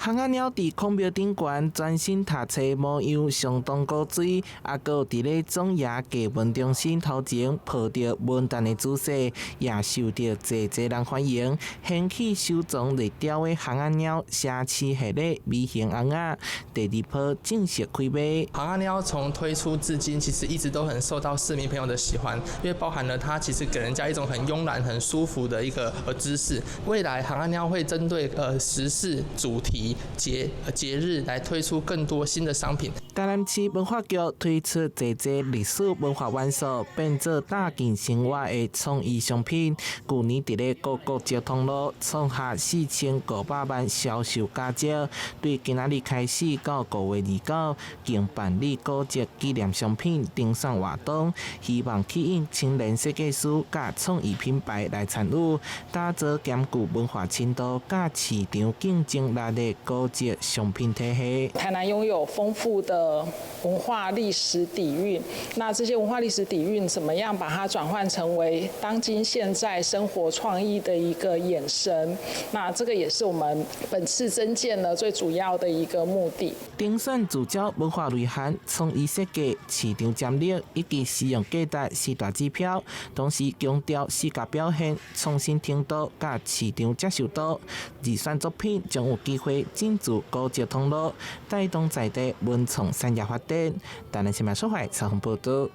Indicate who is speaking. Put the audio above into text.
Speaker 1: 巷仔鳥佇孔廟頂懸專心讀冊模樣相當古錐，還佫佇咧總爺藝文中心頭前抱着文旦的姿勢，也受到儕人歡迎。掀起手中立雕的巷仔鳥，寫漆下咧美型紅仔，第二波正式開賣。
Speaker 2: 巷仔鳥從推出至今，其實一直都很受到市民朋友的喜歡，因為包含了它其實給人家一種很慵懶、很舒服的一個姿勢。未來巷仔鳥會針對時事主題、節日來推出更多新的商品。
Speaker 1: 台南市文化局推出儕歷史文化元素變做踏進生活的創意商品。去年佇咧高國交通路創下4500萬銷售佳績，對今仔日開始到5月29，經辦理古蹟紀念商品定賞活動，希望吸引青年設計師甲創意品牌來參與，打造兼具文化深度甲市場競爭力的古蹟商品體系。
Speaker 3: 台南擁有豐富的文化歷史底蘊，那這些文化歷史底蘊怎麼樣把它轉換成為當今現在生活創意的一個衍生？那這個也是我們本次徵件呢最主要的一個目的。
Speaker 1: 定賞聚焦文化內涵、創意設計、市場潛力以及使用價值四大指標，同時強調視覺表現、創新程度甲市場接受度。預選作品將有機會進駐古蹟通路，帶動在地文創產業發展。台南新聞社會採訪報道。